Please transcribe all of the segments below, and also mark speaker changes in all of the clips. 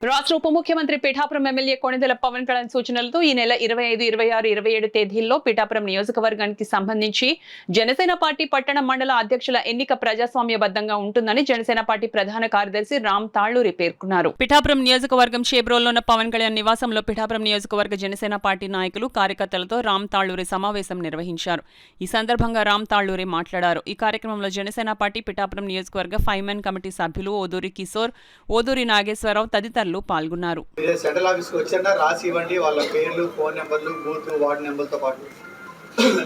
Speaker 1: రాష్ట్ర ఉప ముఖ్యమంత్రి పిఠాపురం ఎమ్మెల్యే కొణిదెల పవన్ కళ్యాణ్ సూచనలతో ఈ నెల 25, 26, 27 తేదీల్లో పిఠాపురం నియోజకవర్గానికి సంబంధించి జనసేన పార్టీ పట్టణ మండల అధ్యక్షుల ఎన్నిక ప్రజాస్వామ్యబద్ధంగా ఉంటుందని జనసేన పార్టీ ప్రధాన కార్యదర్శి రామ్ తాళ్లూరి పేర్కొన్నారు. పిఠాపురం నియోజకవర్గం షేబ్రోల్లో ఉన్న పవన్ కళ్యాణ్ నివాసంలో పిఠాపురం నియోజకవర్గ జనసేన పార్టీ నాయకులు, కార్యకర్తలతో రామ్ తాళ్లూరి సమావేశం నిర్వహించారు. ఈ సందర్భంగా రామ్ తాళ్లూరి మాట్లాడారు. ఈ కార్యక్రమంలో జనసేన పార్టీ పిఠాపురం నియోజకవర్గ 5-మెన్ కమిటీ సభ్యులు ఓదూరి కిశోర్, ఓదూరి నాగేశ్వరరావు తదితరులు పాల్గొన్నారు.
Speaker 2: సెంట్రల్ ఆఫీస్కి వచ్చాక రాసి ఇవ్వండి వాళ్ళ పేర్లు, ఫోన్ నెంబర్లు, బూత్, వార్డు నెంబర్తో పాటు,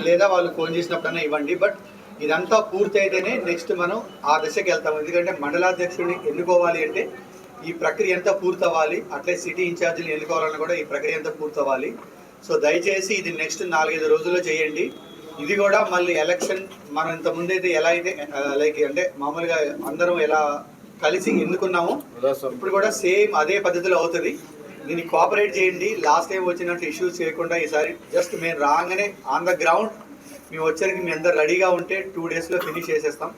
Speaker 2: లేదా వాళ్ళు ఫోన్ చేసినప్పుడైనా ఇవ్వండి. బట్ ఇదంతా పూర్తి అయితేనే నెక్స్ట్ మనం ఆ దశకి వెళ్తాం. ఎందుకంటే మండలాధ్యక్షుడిని ఎన్నుకోవాలి అంటే ఈ ప్రక్రియ అంతా పూర్తవ్వాలి. అట్లే సిటీ ఇన్ఛార్జీని ఎన్నుకోవాలన్నా కూడా ఈ ప్రక్రియ అంతా పూర్తవ్వాలి. సో దయచేసి ఇది నెక్స్ట్ 4-5 రోజుల్లో చేయండి. ఇది కూడా మళ్ళీ ఎలక్షన్ మనం ఇంతకుముందు అయితే ఎలా అయితే లైక్ అంటే మామూలుగా అందరం ఎలా కలిసి ఎన్నుకున్నాము, ఇప్పుడు కూడా సేమ్ అదే పద్ధతిలో అవుతుంది. దీన్ని కోఆపరేట్ చేయండి. లాస్ట్ టైం వచ్చినట్టు ఇష్యూస్ చేయకుండా ఈసారి జస్ట్ మేము రాగానే ఆన్ ద గ్రౌండ్ మేము వచ్చరికి మీ అందరు రెడీగా ఉంటే 2 డేస్లో ఫినిష్ చేసేస్తాం.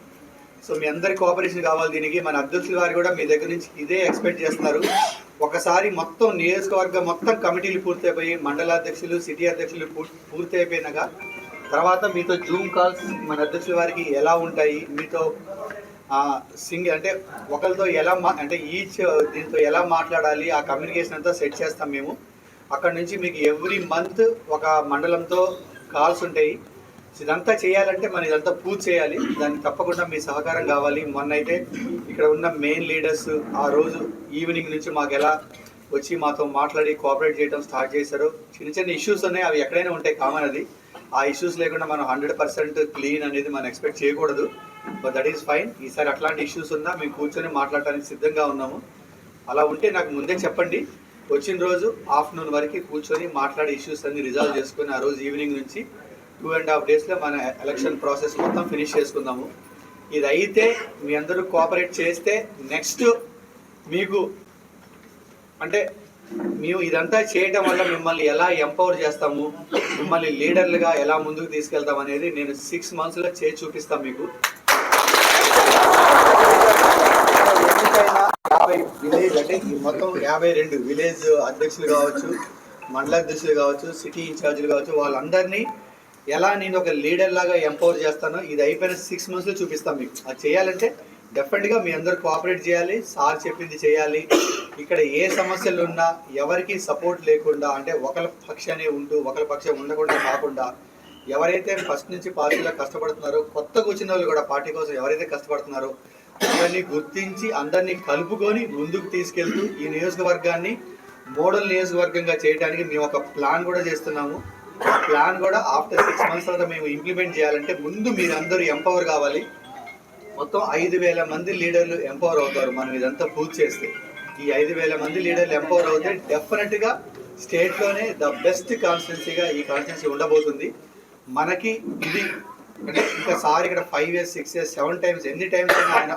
Speaker 2: సో మీ అందరి కోఆపరేషన్ కావాలి. దీనికి మన అధ్యక్షులు గారు కూడా మీ దగ్గర నుంచి ఇదే ఎక్స్పెక్ట్ చేస్తున్నారు. ఒకసారి మొత్తం నియోజకవర్గం మొత్తం కమిటీలు పూర్తయిపోయి మండలాధ్యక్షులు, సిటీ అధ్యక్షులు పూర్తి అయిపోయినాక తర్వాత మీతో జూమ్ కాల్స్ మన అధ్యక్షుల వారికి ఎలా ఉంటాయి, మీతో సింగిల్ అంటే ఒకరితో ఎలా అంటే ఈచ్ దీంతో ఎలా మాట్లాడాలి, ఆ కమ్యూనికేషన్ అంతా సెట్ చేస్తాం మేము. అక్కడ నుంచి మీకు ఎవ్రీ మంత్ ఒక మండలంతో కాల్స్ ఉంటాయి. ఇదంతా చేయాలంటే మనం ఇదంతా పూర్తి చేయాలి. దానికి తప్పకుండా మీ సహకారం కావాలి. మొన్న అయితే ఇక్కడ ఉన్న మెయిన్ లీడర్స్ ఆ రోజు ఈవినింగ్ నుంచి మాకు ఎలా వచ్చి మాతో మాట్లాడి కోఆపరేట్ చేయడం స్టార్ట్ చేశారు. చిన్న చిన్న ఇష్యూస్ ఉన్నాయి, అవి ఎక్కడైనా ఉంటాయి, కామన్ అది. ఆ ఇష్యూస్ లేకుండా మనం 100% క్లీన్ అనేది మనం ఎక్స్పెక్ట్ చేయకూడదు. But that is fine. ఈసారి అట్లాంటి ఇష్యూస్ ఉన్నా మేము కూర్చొని మాట్లాడటానికి సిద్ధంగా ఉన్నాము. అలా ఉంటే నాకు ముందే చెప్పండి. వచ్చిన రోజు ఆఫ్టర్నూన్ వరకు కూర్చొని మాట్లాడే ఇష్యూస్ అన్ని రిజాల్వ్ చేసుకొని ఆ రోజు ఈవినింగ్ నుంచి 2.5 డేస్లో మన ఎలక్షన్ ప్రాసెస్ మొత్తం ఫినిష్ చేసుకుందాము. ఇది అయితే మీ అందరూ కోఆపరేట్ చేస్తే నెక్స్ట్ మీకు అంటే మేము ఇదంతా చేయడం వల్ల మిమ్మల్ని ఎలా ఎంపవర్ చేస్తాము, మిమ్మల్ని లీడర్లుగా ఎలా ముందుకు తీసుకెళ్తాం అనేది నేను 6 monthsలో చేసి చూపిస్తాం మీకు. ఎన్నికైనా 50 విలేజ్ అంటే మొత్తం 52 విలేజ్ అధ్యక్షులు కావచ్చు, మండలాధ్యక్షులు కావచ్చు, సిటీ ఇన్ఛార్జీలు కావచ్చు, వాళ్ళందరినీ ఎలా నేను ఒక లీడర్ లాగా ఎంపవర్ చేస్తానో ఇది అయిపోయిన 6 monthsలో చూపిస్తాం మీకు. అది చేయాలంటే డెఫినెట్గా మీ అందరు కోఆపరేట్ చేయాలి. సార్ చెప్పింది చేయాలి. ఇక్కడ ఏ సమస్యలు ఉన్నా ఎవరికి సపోర్ట్ లేకుండా అంటే ఒకరి పక్షానే ఉంటూ ఒకరి పక్షం ఉండకుండా కాకుండా ఎవరైతే ఫస్ట్ నుంచి పార్టీలో కష్టపడుతున్నారో, కొత్తగా వచ్చిన వాళ్ళు కూడా పార్టీ కోసం ఎవరైతే కష్టపడుతున్నారో అందరినీ గుర్తించి అందరినీ కలుపుకొని ముందుకు తీసుకెళ్తూ ఈ నియోజకవర్గాన్ని మోడల్ నియోజకవర్గంగా చేయడానికి మేము ఒక ప్లాన్ కూడా చేస్తున్నాము. ఆ ప్లాన్ కూడా ఆఫ్టర్ 6 months తర్వాత మేము ఇంప్లిమెంట్ చేయాలంటే ముందు మీరందరూ ఎంపవర్ కావాలి. మొత్తం 5,000 మంది లీడర్లు ఎంపవర్ అవుతారు మనం ఇదంతా పూర్తి చేస్తే. ఈ 5,000 మంది లీడర్లు ఎంపవర్ అవుతే డెఫినెట్గా స్టేట్లోనే ద బెస్ట్ కాన్స్టిట్యున్సీగా ఈ కాన్స్టిట్యున్సీ ఉండబోతుంది. మనకి ఇది అంటే ఇంకా సార్ ఇక్కడ 5 years, 6 years, 7 times ఎన్ని టైమ్స్ అయినా ఆయన